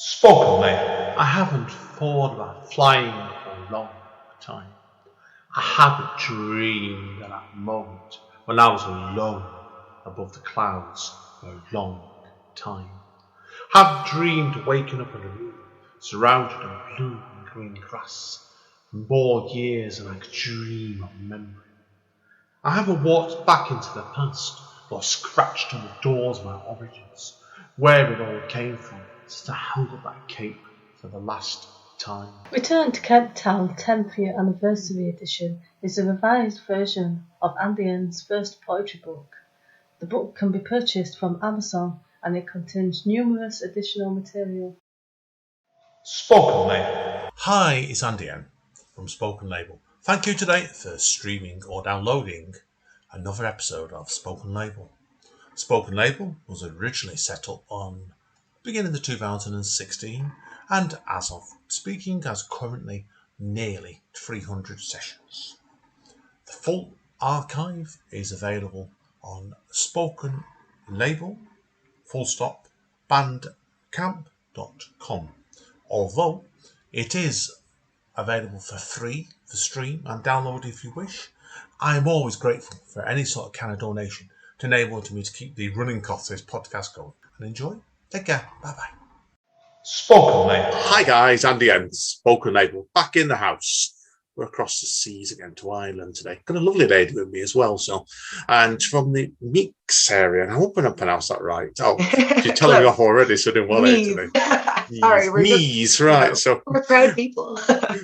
Spoken Labour. I haven't thought about flying for a long time. I haven't dreamed of that moment when I was alone above the clouds for a long time. I haven't dreamed of waking up in a room surrounded in blue and green grass for more years than I could dream of remembering. I haven't walked back into the past or scratched on the doors of my origins, where it all came from, since I held up that cape for the last time. Return to Cape Town 10th Year Anniversary Edition is a revised version of Andy N's first poetry book. The book can be purchased from Amazon and it contains numerous additional material. Spoken Label. Hi, it's Andy N from Spoken Label. Thank you today for streaming or downloading another episode of Spoken Label. Spoken Label was originally set up on beginning of 2016 and as of speaking has currently nearly 300 sessions. The full archive is available on Spoken Label bandcamp.com. Although it is available for free for stream and download if you wish, I am always grateful for any sort of kind of donation to enable me to keep the running costs of this podcast going. And enjoy. Take care. Bye bye. Spoken Label. Hi guys, Andy N, Spoken Label, back in the house. We're across the seas again to Ireland today. Got a lovely lady with me as well, and from the Meeks area, and I hope I pronounced that right. Oh, you're telling me off already, so doing well here today. Sorry, right. So we're proud people.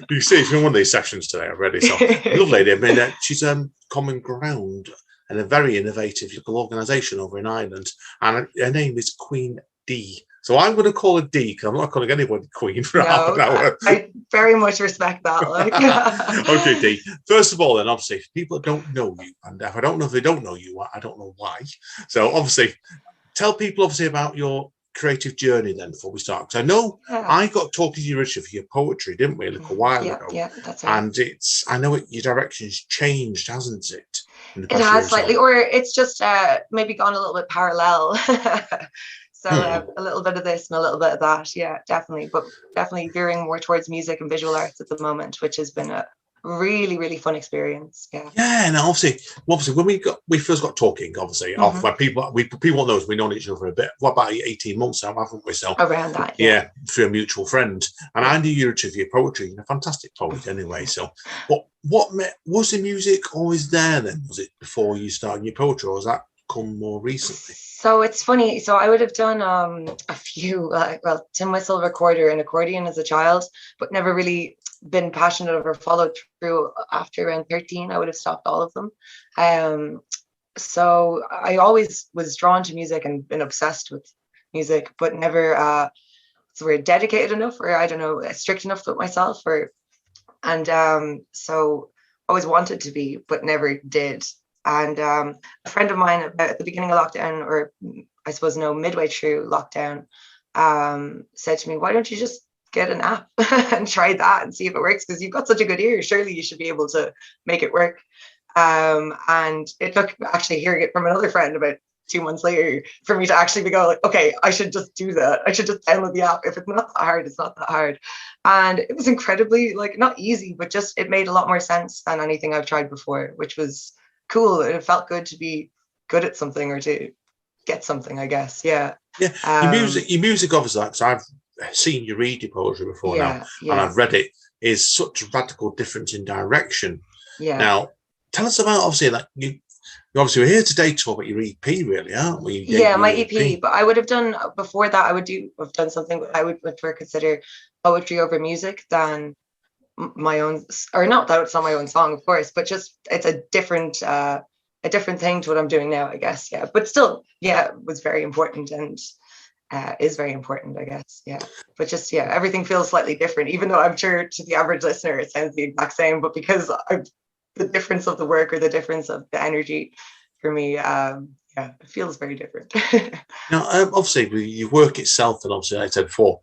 You see, it's been one of these sessions today already. So, lovely lady. I mean, she's Common Ground and a very innovative local organisation over in Ireland, and her name is Queen Dee. So I'm going to call her Dee because I'm not calling anybody Queen for half an hour. I very much respect that. Okay, Dee. First of all, then, obviously, people that don't know you, and if I don't know if they don't know you, I don't know why. So, obviously, tell people, obviously, about your creative journey then before we start. Because I know I got talking to you, Richard, for your poetry, didn't we, a little while ago? Yeah, that's right. And I know your direction's changed, hasn't it? It has slightly, or it's just maybe gone a little bit parallel. So a little bit of this and a little bit of that, yeah, definitely. But definitely veering more towards music and visual arts at the moment, which has been a really, really fun experience. Yeah. Yeah, and obviously when we first got talking, obviously, off when people knows we've known each other a bit. What about 18 months now, haven't we? So around that, yeah, through a mutual friend. And I knew you for your poetry. You're a fantastic poet anyway. So what was the music always there then? Was it before you started your poetry, or has that come more recently? So it's funny. So I would have done a few, tin whistle, recorder, and accordion as a child, but never really been passionate or followed through. After around 13, I would have stopped all of them. So I always was drawn to music and been obsessed with music, but never dedicated enough, or I don't know, strict enough with myself, so always wanted to be, but never did. And a friend of mine at the beginning of lockdown, or I suppose midway through lockdown, said to me, "Why don't you just get an app and try that and see if it works? Because you've got such a good ear. Surely you should be able to make it work." And it took actually hearing it from another friend about 2 months later for me to actually go like, okay, I should just do that. I should just download the app. If it's not that hard, it's not that hard. And it was incredibly, not easy, but just it made a lot more sense than anything I've tried before, which was cool. It felt good to be good at something, or to get something, I guess. Yeah. Your music obviously, because I've seen you read your poetry before now, and I've read it, is such a radical difference in direction. Yeah. Now, tell us about, obviously, we're here today to talk about your EP, really, aren't we? Yeah, my EP. But I would have done before that. I've done something. I would prefer consider poetry over music than my own, or not that it's not my own song, of course, but just it's a different thing to what I'm doing now, I guess. Yeah, but still, yeah, it was very important and is very important, I guess. Yeah, but just everything feels slightly different, even though I'm sure to the average listener it sounds the exact same. But because the difference of the work, or the difference of the energy for me, it feels very different. Now, obviously, your work itself, and obviously, like I said before,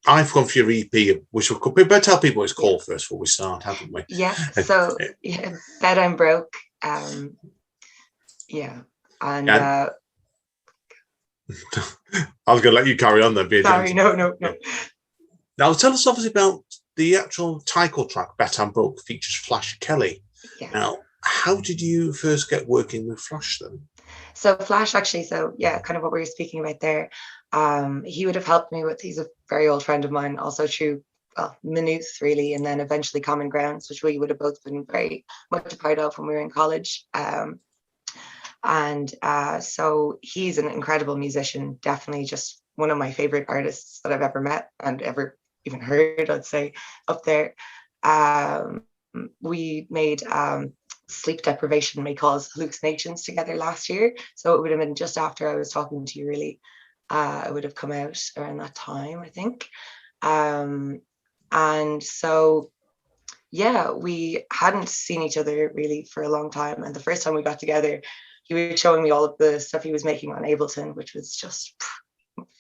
I've gone for your EP, which we better tell people what it's called first before we start, haven't we? Yeah. So Bet I'm Broke. And I was going to let you carry on then. Sorry, no. Now, tell us obviously about the actual title track, Bet I'm Broke, features Flash Kelly. Yeah. Now, how did you first get working with Flash then? So Flash actually, kind of what we were speaking about there. He would have helped me with, he's a very old friend of mine, also through Maynooth really, and then eventually Common Grounds, which we would have both been very much a part of when we were in college. So he's an incredible musician, definitely just one of my favorite artists that I've ever met and ever even heard, I'd say, up there. We made Sleep Deprivation May Cause Hallucinations together last year, so it would have been just after I was talking to you really. It would have come out around that time, I think. And so yeah, we hadn't seen each other really for a long time, and the first time we got together, he was showing me all of the stuff he was making on Ableton, which was just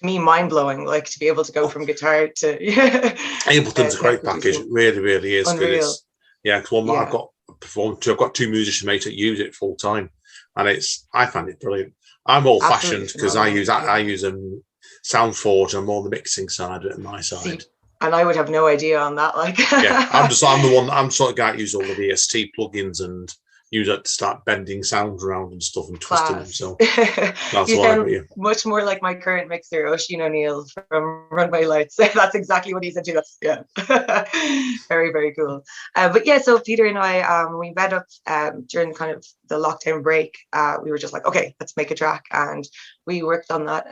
me mind-blowing, like to be able to go from guitar to Ableton's a great package. It really is. Unreal. Yeah, because I've got performed to, I've got two musician mates that use it full time, and I find it brilliant. I'm old fashioned because I use SoundForge. I'm more on the mixing side and my side. See, and I would have no idea on that. Like, yeah, I'm the sort of guy that uses all the VST plugins and use it to start bending sounds around and stuff and twisting them. So that's you why sound much more like my current mixer, Oisin O'Neill from Runway Lights. That's exactly what he said to us. Yeah, very, very cool. But yeah, so Peter and I, we met up during kind of the lockdown break. We were just like, okay, let's make a track, and we worked on that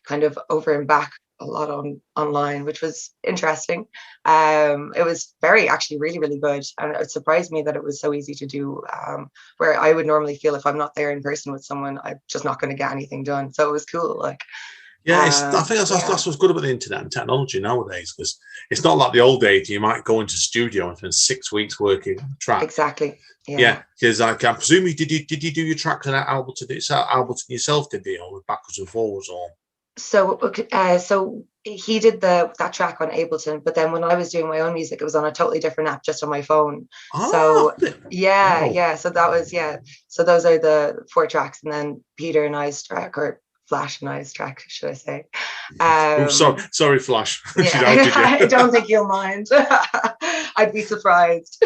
kind of over and back a lot online, which was interesting. It was actually really, really good, and it surprised me that it was so easy to do, where I would normally feel if I'm not there in person with someone, I'm just not going to get anything done. So it was cool. Like, I think that's what's good about the internet and technology nowadays, because it's not like the old days. You might go into studio and spend 6 weeks working on a track. Exactly. Yeah, because I presume did you do your tracks on Ableton yourself? Did you, or backwards and forwards, or? So he did that track on Ableton, but then when I was doing my own music, it was on a totally different app, just on my phone. So that was So those are the 4 tracks, and then Peter and I's track, or Flash and I's track, should I say? Sorry, Flash. Yeah. I don't think you'll mind. I'd be surprised.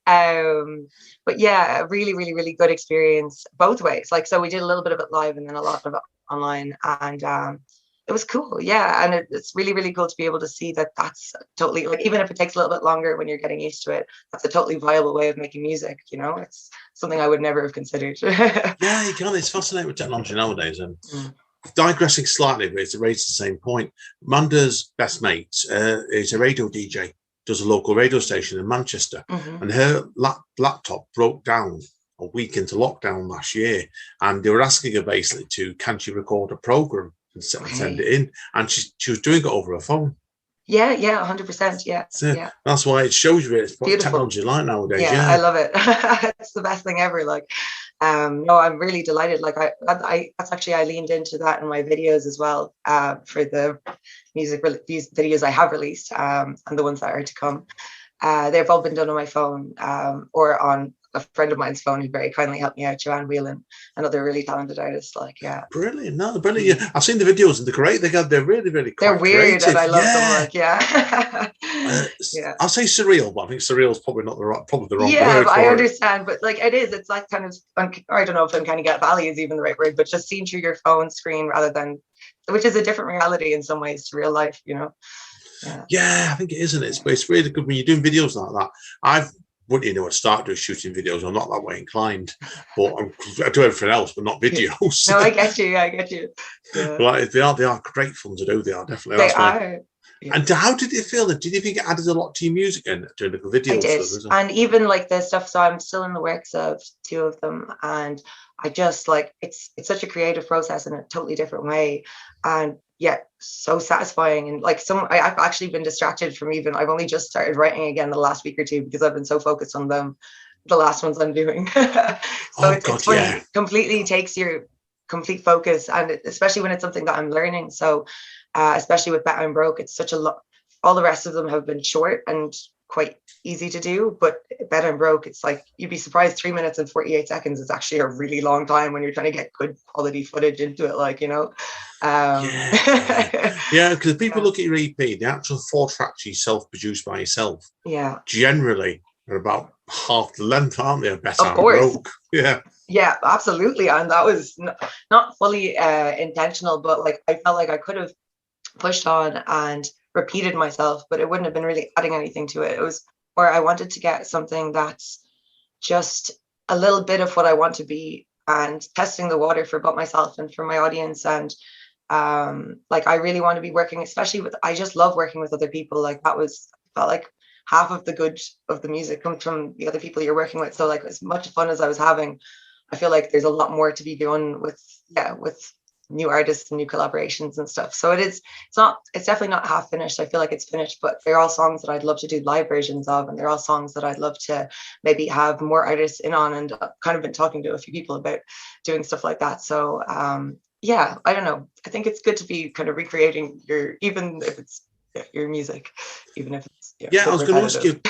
But yeah, really, really, really good experience both ways. Like, so we did a little bit of it live and then a lot of it online, and it was cool. Yeah, and it's really, really cool to be able to see that that's totally, like, even if it takes a little bit longer when you're getting used to it, that's a totally viable way of making music. You know, it's something I would never have considered. Yeah, you can. It's fascinating with technology nowadays. And digressing slightly, but it's raised the same point. Manda's best mate is a radio DJ, does a local radio station in Manchester, and her laptop broke down a week into lockdown last year, and they were asking her basically can she record a program and send it in, and she was doing it over her phone. Yeah, 100%. Yeah. That's why it shows you it's what technology like nowadays. Yeah, I love it. It's the best thing ever. Like, no, I'm really delighted. Like, I leaned into that in my videos as well, for the these videos I have released, and the ones that are to come. They've all been done on my phone, or on a friend of mine's phone who very kindly helped me out, Joanne Whelan, another really talented artist. Like, yeah, brilliant. No, brilliant. Yeah. I've seen the videos and they're great. They're really, really they're weird, creative. And I love them. Like, yeah. I'll say surreal, but I think surreal is probably not the wrong word. Yeah, but I understand. But like, it is. It's like kind of, I don't know if uncanny valley is even the right word, but just seen through your phone screen rather than, which is a different reality in some ways to real life. You know. Yeah, I think it is, isn't it? But it's really good when you're doing videos like that. I wouldn't even know what to start doing shooting videos. I'm not that way inclined, but I do everything else, but not videos. No, I get you. Yeah. But they are great fun to do. They are definitely. They are. Yeah. And how did it feel? Did you think it added a lot to your music and doing little videos? I did, and even like the stuff. So I'm still in the works of 2 of them, and I just like it's such a creative process in a totally different way, and yet so satisfying. And like I've actually been distracted from I've only just started writing again the last week or 2 because I've been so focused on them, the last ones I'm doing. It's funny. Yeah. Completely takes your complete focus, and especially when it's something that I'm learning. So especially with Bet I'm Broke, it's such a lot. All the rest of them have been short and quite easy to do, but Bed and Broke, it's like you'd be surprised 3 minutes and 48 seconds is actually a really long time when you're trying to get good quality footage into it, like, you know. Yeah, because people Yeah. look at your EP, the actual 4 tracks you self-produced by yourself Yeah, generally are about half the length, aren't they? Better of and course. Broke. Yeah. Yeah, absolutely. And that was not fully intentional, but like I felt like I could have pushed on and repeated myself, but it wouldn't have been really adding anything to it. It was where I wanted to get something that's just a little bit of what I want to be, and testing the water for both myself and for my audience. And like I really want to be working, especially with, I just love working with other people. Like that was, felt like half of the good of the music comes from the other people you're working with. So like as much fun as I was having, I feel like there's a lot more to be done with, yeah, with new artists and new collaborations and stuff. So it's definitely not half finished. I feel like it's finished, but they're all songs that I'd love to do live versions of, and they're all songs that I'd love to maybe have more artists in on, and kind of been talking to a few people about doing stuff like that. So yeah, I don't know. I think it's good to be kind of recreating your, even if it's your music, even if it's I was going to ask you.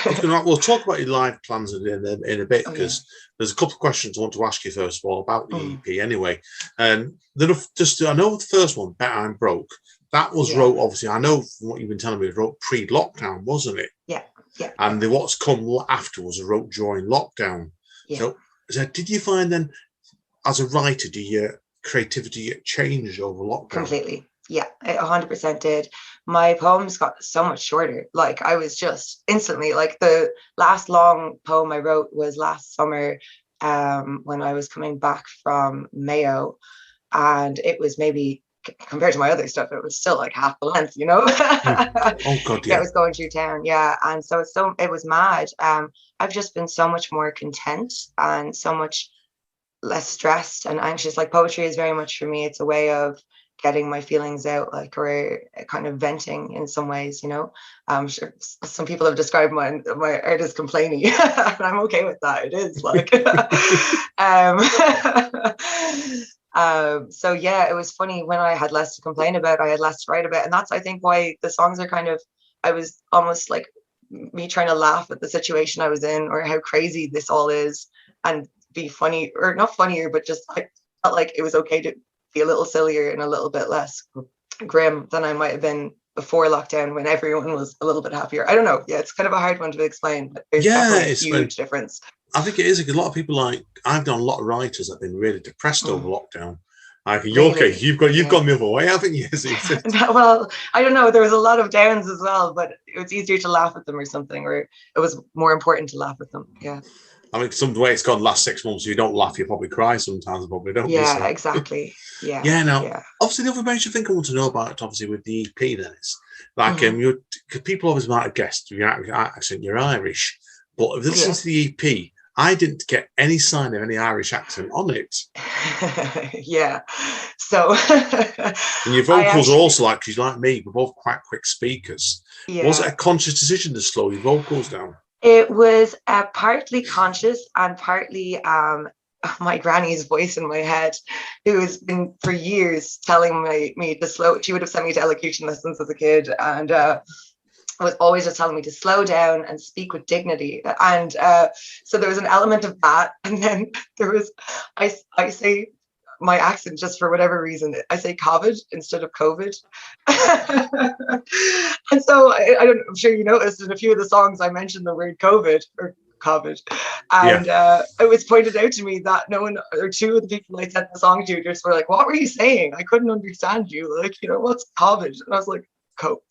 We'll talk about your live plans in a bit, because there's a couple of questions I want to ask you first of all about the EP. Anyway, and then I know the first one, "Better I'm Broke," that was wrote, obviously. I know from what you've been telling me, it wrote pre-lockdown, wasn't it? Yeah. And what's come afterwards, I wrote during lockdown. Yeah. So did you find then, as a writer, do your creativity change over lockdown? Completely. Yeah, it 100% did. My poems got so much shorter. Like I was just instantly, like the last long poem I wrote was last summer, when I was coming back from Mayo, and it was maybe, compared to my other stuff, it was still like half the length, you know. Oh God, yeah. It was going through town, yeah. And so it was mad. I've just been so much more content and so much less stressed and anxious. Like poetry is very much for me, it's a way of getting my feelings out, like, or kind of venting in some ways, you know. I'm sure some people have described my art as complaining, and I'm okay with that. It is like so yeah, it was funny when I had less to complain about, I had less to write about. And that's, I think, why the songs are kind of, I was almost like me trying to laugh at the situation I was in, or how crazy this all is, and be funny, or not funnier, but just like felt like it was okay to be a little sillier and a little bit less grim than I might have been before lockdown, when everyone was a little bit happier. I don't know. Yeah, it's kind of a hard one to explain, but there's definitely a huge difference. I think it is, because a lot of people, like I've done a lot of writers that have been really depressed over lockdown. Like in your case, you've gone the other way, haven't you? Well, I don't know. There was a lot of downs as well, but it was easier to laugh at them or something, or it was more important to laugh at them. Yeah. I mean, some way it's gone the last 6 months. You don't laugh, you probably cry sometimes, probably don't you? Yeah, exactly. Yeah. Now, obviously, the other major thing I want to know about, obviously, with the EP, then is like people always might have guessed your accent, you're Irish, but if they listen to the EP, I didn't get any sign of any Irish accent on it. Yeah. So and your vocals are also, like, because like me, we're both quite quick speakers. Yeah. Was it a conscious decision to slow your vocals down? It was partly conscious and partly my granny's voice in my head, who has been for years telling me to slow. She would have sent me to elocution lessons as a kid, and was always just telling me to slow down and speak with dignity. And so there was an element of that. And then there was, I say my accent, just for whatever reason, I say COVID instead of COVID. And so I'm sure you noticed in a few of the songs I mentioned the word COVID or COVID. And it was pointed out to me that no one, or two of the people I sent the song to just were like, what were you saying? I couldn't understand you. Like, you know, what's COVID? And I was like,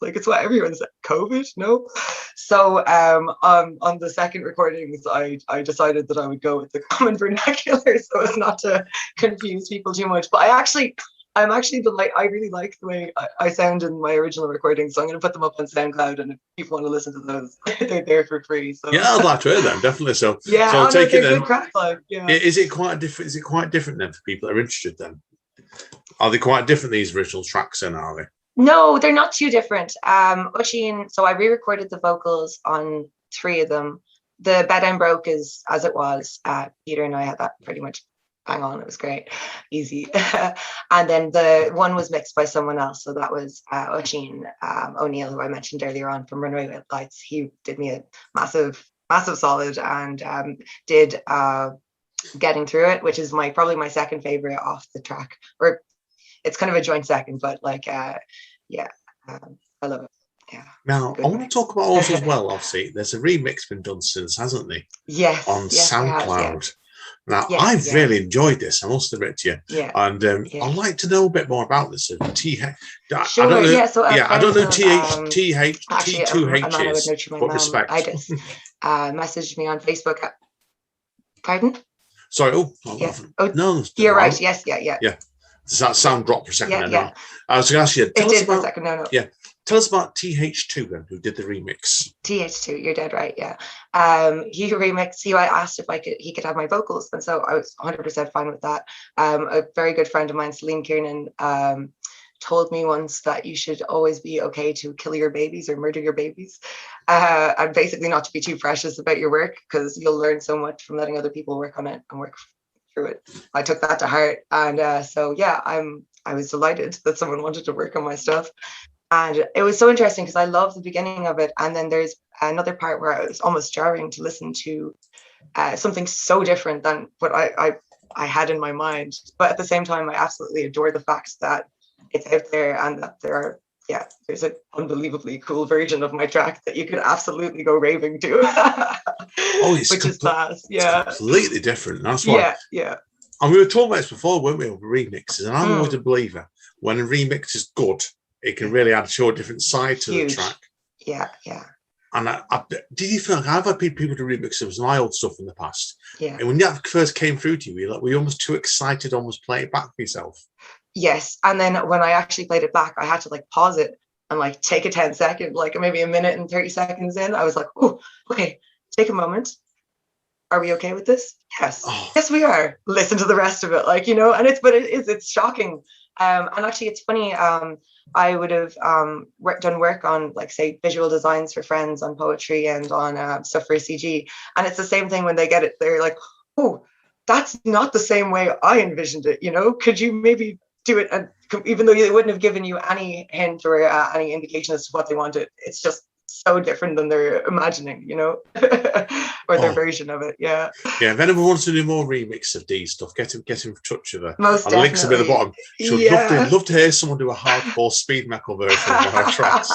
like, it's what everyone said, COVID, no? So on the second recordings, I decided that I would go with the common vernacular so as not to confuse people too much. But I'm actually I really like the way I sound in my original recordings, so I'm going to put them up on SoundCloud, and if people want to listen to those, they're there for free. So yeah, I'd like to hear them, definitely. So yeah, so I'll take it then. Crack, like, yeah. Is it quite different then for people that are interested then? Are they quite different, these original tracks then, are they? No, they're not too different. Oisin, so I re-recorded the vocals on 3 of them. The Bed I'm Broke is as it was. Peter and I had that pretty much bang on. It was great, easy. And then the one was mixed by someone else. So that was Oisin O'Neill, who I mentioned earlier on from Runaway Lights. He did me a massive solid and did Getting Through It, which is probably my second favorite off the track. Or it's kind of a joint second, but like, I love it. Yeah. Now, I want to talk about also as well, obviously, there's a remix been done since, hasn't there? Yes. On yes, SoundCloud. Now, yes, I've really enjoyed this, I must admit to you. Yeah. And I'd like to know a bit more about this. Sure, I don't know, yeah. So I don't know actually, T2H a man I would is, nurture my but mom. respect. I just messaged me on Facebook. Pardon? Sorry, Yeah. no. You're right. Yes, yeah. Does that sound drop for a second? Yeah, then, yeah. no? I was going to ask you, It did for a second. No. Yeah. Tell us about TH2 then, who did the remix. TH2, you're dead right. Yeah. He remixed. I asked if he could have my vocals, and so I was 100% fine with that. A very good friend of mine, Celine Kiernan, told me once that you should always be okay to kill your babies or murder your babies, and basically not to be too precious about your work, because you'll learn so much from letting other people work on it and work through it. I took that to heart, and so yeah, I was delighted that someone wanted to work on my stuff. And it was so interesting because I love the beginning of it. And then there's another part where it was almost jarring to listen to something so different than what I had in my mind. But at the same time, I absolutely adore the fact that it's out there and that there's an unbelievably cool version of my track that you could absolutely go raving to. Which is fast. Yeah. It's completely different. That's why. Yeah. And we were talking about this before, weren't we, over remixes? And I'm always a believer when a remix is good, it can really add a different side to the track. Yeah. And did you feel like I've had people to remix some of my old stuff in the past? Yeah. And when that first came through to you, were you almost too excited, almost play it back for yourself? Yes. And then when I actually played it back, I had to pause it and take a 10-second, maybe a minute and 30 seconds in. I was like, oh, okay, take a moment. Are we okay with this? Yes. Oh. Yes, we are. Listen to the rest of it, and it's shocking. And actually, it's funny. I would have done work on, say, visual designs for friends on poetry and on stuff for CG. And it's the same thing when they get it. They're like, oh, that's not the same way I envisioned it. Could you maybe do it? And even though they wouldn't have given you any hint or any indication as to what they wanted, it's just so different than they're imagining, or their version of it. Yeah. Yeah. If anyone wants to do more remix of Dee's stuff, get in touch with her. Most definitely. Links will be at the bottom. She'd love to hear someone do a hardcore speed metal version of her tracks.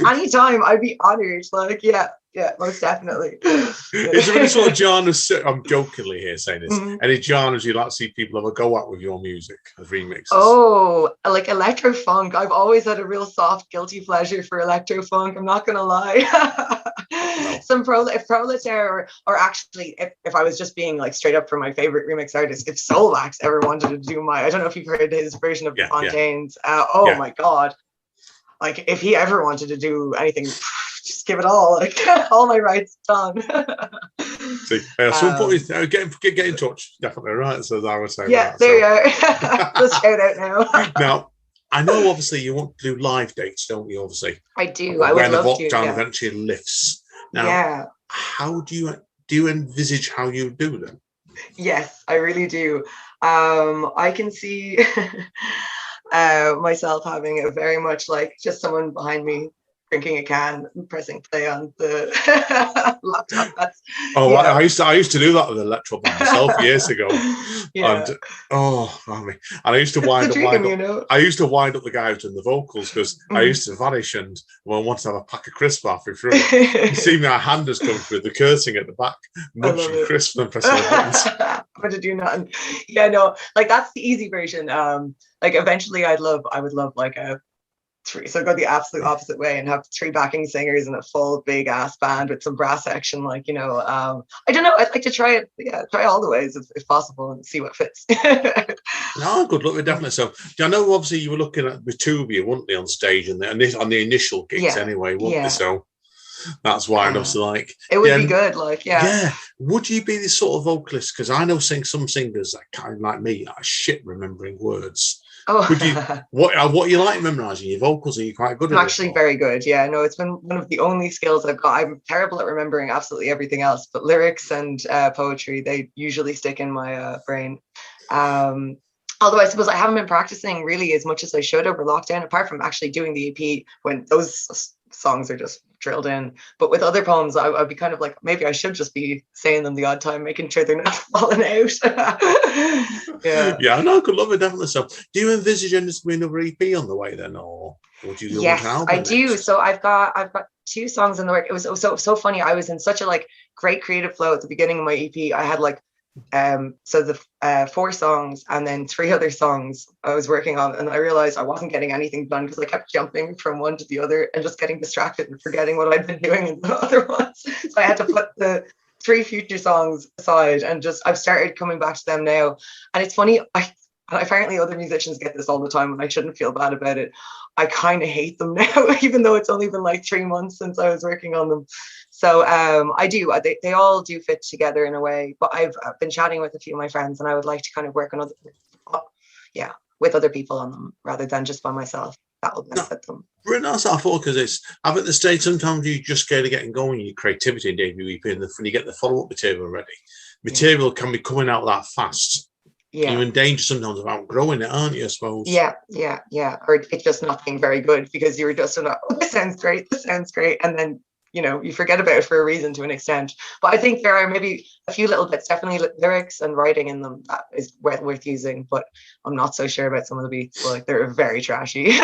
Anytime, I'd be honored. Yeah, most definitely. Is there any sort of genres? I'm jokingly here saying this. Any genres you'd like to see people ever go at with your music as remixes? Oh, like electro funk. I've always had a real soft, guilty pleasure for electro funk. I'm not gonna lie. No. Some Proletaire, or actually, if I was just being straight up for my favorite remix artist, if Soulwax ever wanted to do I don't know if you've heard his version of Fontaines. My God. If he ever wanted to do anything, just give it all. All my rights done. See, some point, get in touch. Definitely, right? So I would say. Yeah, there you are. Let's shout out now. Now, I know obviously you want to do live dates, don't you? Obviously, I do. I would love to. When the lockdown eventually lifts. Now, how do you envisage how you do them? Yes, I really do. I can see myself having a very much just someone behind me drinking a can and pressing play on the laptop. I used to do that with electro band myself years ago. And I used to wind up. I used to wind up the guy who's doing the vocals because I used to vanish, and when I wanted to have a pack of crisps halfway through, you see my hand has come through the cursing at the back, munching crisps and pressing the buttons. But to do nothing. Yeah, no, that's the easy version. Eventually I would love a three, so go the absolute opposite way and have 3 backing singers and a full big ass band with some brass section. I don't know, I'd like to try it. Yeah, try all the ways if possible and see what fits. No, good luck with definitely. So I know obviously you were looking at the two of you, weren't they, on stage and on the initial gigs anyway, weren't they? So that's why I was it would be good. Would you be this sort of vocalist? Because I know some singers that kind of like me are shit remembering words. Oh, would you? What you like memorizing? Your vocals, are you quite good at it? I'm actually very good. Yeah, no, it's been one of the only skills I've got. I'm terrible at remembering absolutely everything else, but lyrics and poetry, they usually stick in my brain. Although I suppose I haven't been practicing really as much as I should over lockdown, apart from actually doing the EP when those songs are just drilled in. But with other poems, I'd be kind of like, maybe I should just be saying them the odd time, making sure they're not falling out. Yeah, no, I could love it, definitely. So do you envisage any another EP on the way then, or would you want an album I do. next? So I've got 2 songs in the work. It was so funny. I was in such a like great creative flow at the beginning of my EP. I had like so the 4 songs and then 3 other songs I was working on, and I realized I wasn't getting anything done because I kept jumping from one to the other and just getting distracted and forgetting what I'd been doing in the other ones. So I had to put the 3 future songs aside, and just I've started coming back to them now. And it's funny, apparently other musicians get this all the time and I shouldn't feel bad about it. I kind of hate them now, even though it's only been like 3 months since I was working on them. So I do, they all do fit together in a way, but I've been chatting with a few of my friends and I would like to kind of work on with other people on them rather than just by myself. That will benefit them. Really nice, I thought, because I'm at the stage sometimes you just get getting going in your creativity in debut EP, and when you get the follow-up material ready, material can be coming out that fast. You're in danger sometimes of outgrowing it, aren't you, I suppose? Yeah. Or it's just not being very good because you were just this sounds great, and then you forget about it for a reason to an extent. But I think there are maybe a few little bits, definitely lyrics and writing in them that is worth using, but I'm not so sure about some of the beats. Like, they're very trashy.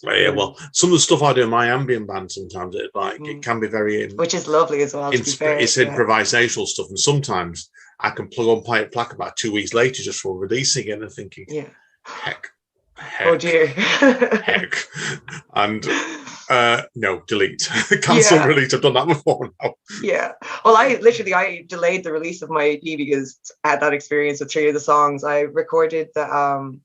Yeah, well, some of the stuff I do in my ambient band sometimes it can be very which is lovely as well. It's improvisational stuff, and sometimes I can plug on play it back about 2 weeks later just for releasing it and thinking, heck, oh dear, heck, and no, delete, cancel, release. I've done that before now. Yeah, well, I delayed the release of my EP because I had that experience with 3 of the songs. I recorded the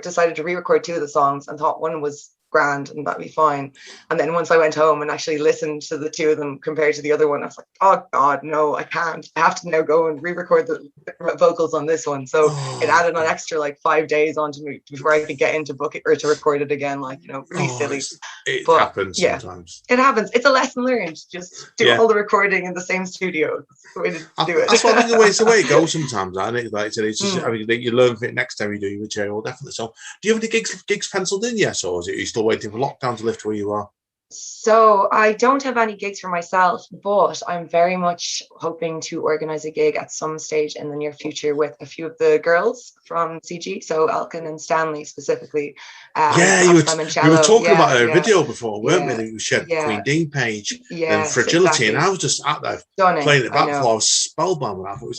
decided to re-record 2 of the songs and thought one was grand and that'd be fine. And then once I went home and actually listened to the 2 of them compared to the other one, I was like, oh God, no, I can't. I have to now go and re-record the vocals on this one. So it added an extra like 5 days onto me before I could get into book it or to record it again. Like, really silly. It happens sometimes. It happens. It's a lesson learned. Just do all the recording in the same studio. That's the way to do it. That's what I think it's the way it goes sometimes. I think it's just, I mean, you learn from it next time you do your material, definitely. So do you have any gigs penciled in yet, or is it you still waiting for lockdown to lift where you are? So I don't have any gigs for myself, but I'm very much hoping to organize a gig at some stage in the near future with a few of the girls from CG. So Elkin and Stanley specifically. You were talking about a video before, weren't we? That you shared the Queen Dee page and Fragility, and I was just out there playing it back before. I was spellbound with that. It was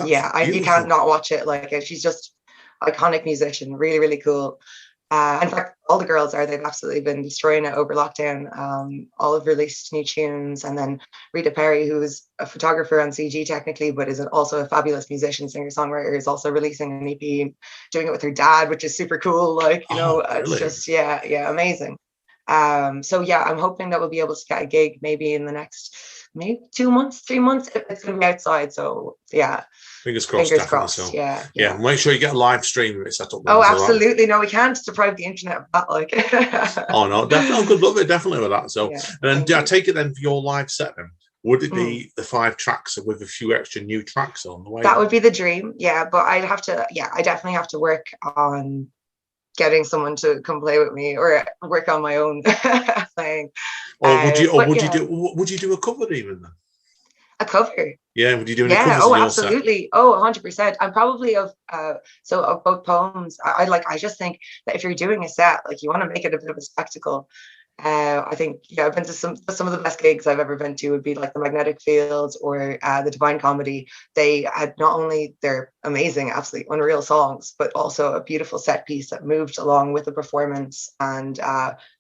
you can't not watch it. Like, she's just iconic musician, really, really cool. In fact, all the girls they've absolutely been destroying it over lockdown. All have released new tunes. And then Rita Perry, who's a photographer on CG technically, but is also a fabulous musician, singer-songwriter, is also releasing an EP, doing it with her dad, which is super cool. Like, really? It's just, amazing. So I'm hoping that we'll be able to get a gig maybe in the next 2 months, 3 months. It's going to be outside. So, Fingers crossed. Fingers crossed. So, make sure you get a live stream of it set up. Oh, absolutely. No, we can't deprive the internet of that. Like, oh no, definitely. I could love it definitely with that. So, and then I take it then for your live set then. Would it be the 5 tracks with a few extra new tracks on the way? That would be the dream. Yeah, but I definitely have to work on getting someone to come play with me or work on my own playing. Or would you do a cover even then? A cover? Yeah, would you do any covers? Oh, absolutely. Set? Oh, 100%. I'm probably of both poems. I just think that if you're doing a set, like, you want to make it a bit of a spectacle. I think I've been to some of the best gigs I've ever been to would be like the Magnetic Fields or the Divine Comedy. They had not only their amazing, absolutely unreal songs, but also a beautiful set piece that moved along with the performance and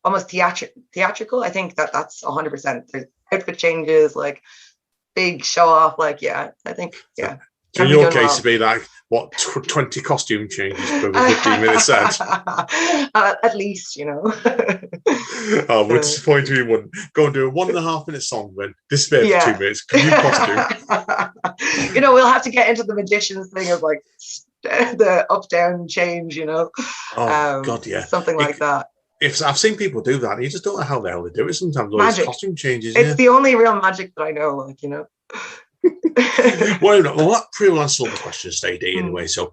almost theatrical. I think that's 100%. There's outfit changes, like big show off. Like, I think So in your case, it'd be like, 20 costume changes per 15-minute set? At least, Oh, we're disappointed we wouldn't. Go and do a 1.5 minute song, then disappear for 2 minutes. Can you costume? We'll have to get into the magician's thing of like the up-down change, Oh, God, yeah. Something like that. If I've seen people do that, you just don't know how the hell they do it sometimes. All these costume changes. It's the only real magic that I know, Well, that pretty much answers all the questions today, Dee, anyway. So,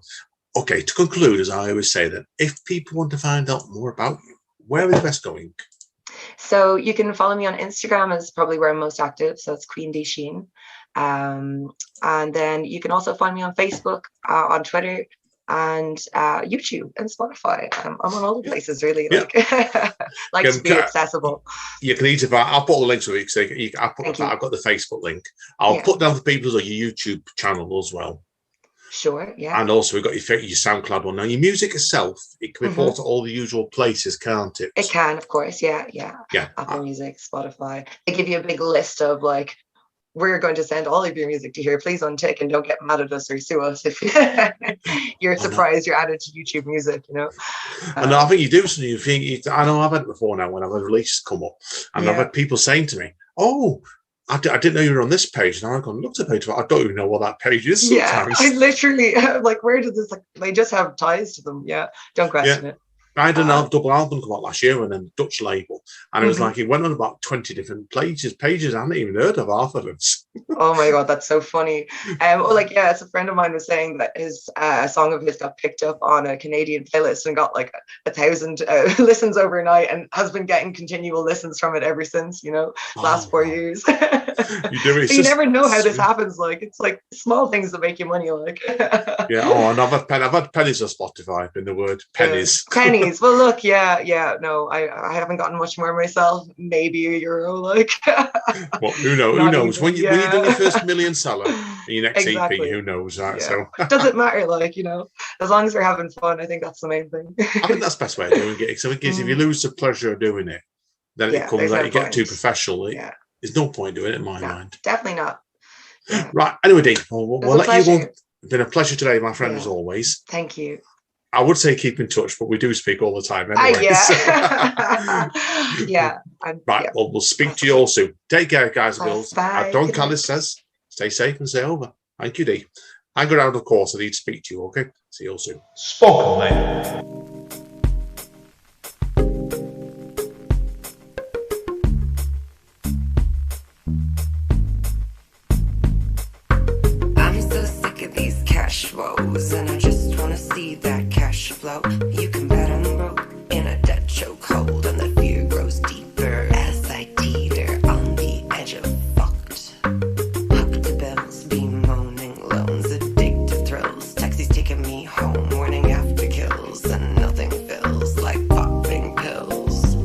okay, to conclude, as I always say, that if people want to find out more about you, where are they best going? So you can follow me on Instagram, is probably where I'm most active. So it's Queen Dee Sheen. And then you can also find me on Facebook, on Twitter, and YouTube and Spotify. I'm on all the places, really. Like, to be accessible. You can either. I'll put all the links with you. So I've got the Facebook link. I'll put down for people's or your YouTube channel as well. Sure, yeah. And also we've got your SoundCloud one. Now your music itself, it can be bought at all the usual places, can't it? It can, of course, yeah. Apple Music, Spotify. They give you a big list of like, we're going to send all of your music to here. Please untick and don't get mad at us or sue us if you're surprised you're added to YouTube Music, you know. And I think you do something. You think I know I've had it before now when I've had releases come up, and I've had people saying to me, "Oh, I didn't know you were on this page." And I've gone looked at the page. I don't even know what that page is. Sometimes. Yeah, I literally like, where does this? Like, they just have ties to them. Yeah, don't question it. I had an double album come out last year and then Dutch label, and it was like it went on about 20 different pages I hadn't even heard of half of them. Oh my god, that's so funny. It's a friend of mine was saying that his song of his got picked up on a Canadian playlist and got like 1,000 listens overnight, and has been getting continual listens from it ever since. You know, last 4 years. You do it. So you never know how this happens. Like, it's like small things that make you money. Like, yeah. Oh, and I've had pennies on Spotify. Been the word pennies. Pennies. Well, look, yeah. No, I haven't gotten much more myself. Maybe €1, like. Well, who knows? Who knows? When you've done your first million seller in your next EP, who knows, right? Yeah. So does it matter? Like, you know, as long as we're having fun, I think that's the main thing. I think that's the best way of doing it. So if you lose the pleasure of doing it, then it comes out. You get too professional. There's no point doing it in my mind. Definitely not. Yeah. Right. Anyway, Dee, we'll let you go. It's been a pleasure today, my friend, as always. Thank you. I would say keep in touch, but we do speak all the time anyway. Right, well, we'll speak to you all soon. Take care, guys and girls. As Don Callis says, stay safe and stay over. Thank you, Dee. Hang around, of course. I need to speak to you, okay? See you all soon. Spoken, mate. Cash woes, and I just wanna see that cash flow. You can bet I'm broke in a debt chokehold, and the fear grows deeper as I teeter on the edge of fucked. Hooked to bills, bemoaning loans, addictive thrills. Taxis taking me home, warning after kills, and nothing feels like popping pills.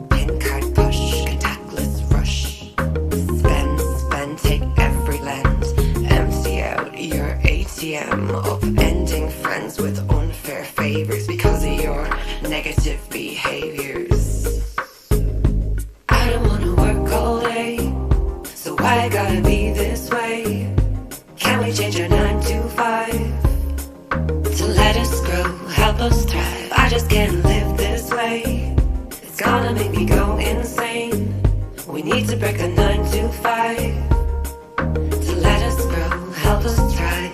Pin card push, contactless rush. Spend, take every land. Your ATM of ending friends with unfair favors because of your negative behaviors. I don't wanna work all day, so why gotta be this way? Can we change our 9 to 5 to let us grow, help us thrive? I just can't live this way. It's gonna make me go insane. We need to break the 9 to 5 to let us grow, help us thrive.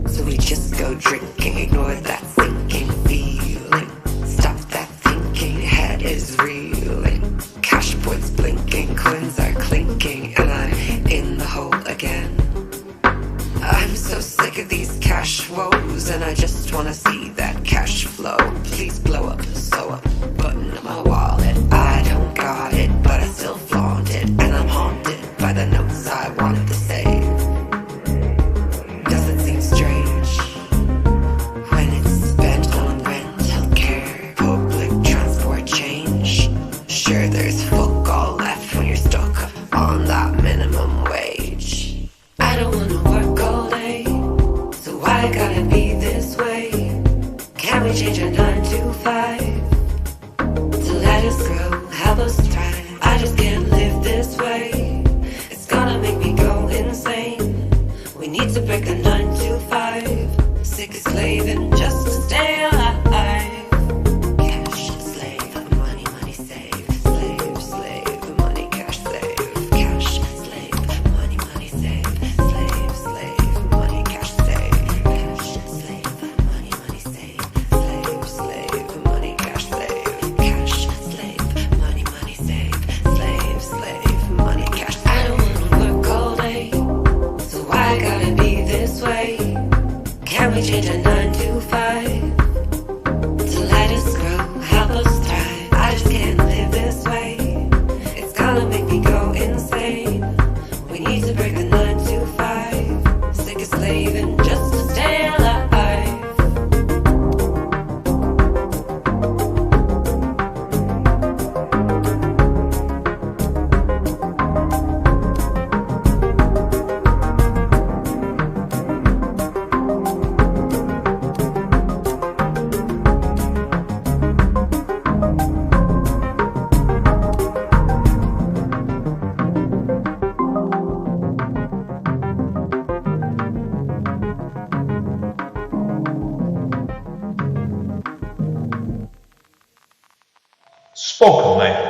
So we just go drinking, ignore that sinking feeling. Stop that thinking, head is reeling. Cash points blinking, coins are clinking, and I'm in the hole again. I'm so sick of these cash woes, and I just wanna see that cash flow. Please blow up, sew up, button up my wallet. I don't got it, but I still flaunt it, and I'm haunted by the notes I wanted to save. Does it seem strange when it's spent on rent, healthcare, public transport change? Sure, there's fuck all left when you're stuck on that minimum wage. I don't wanna work all day, so why gotta be this way? Can we change our 9 Spoken Later.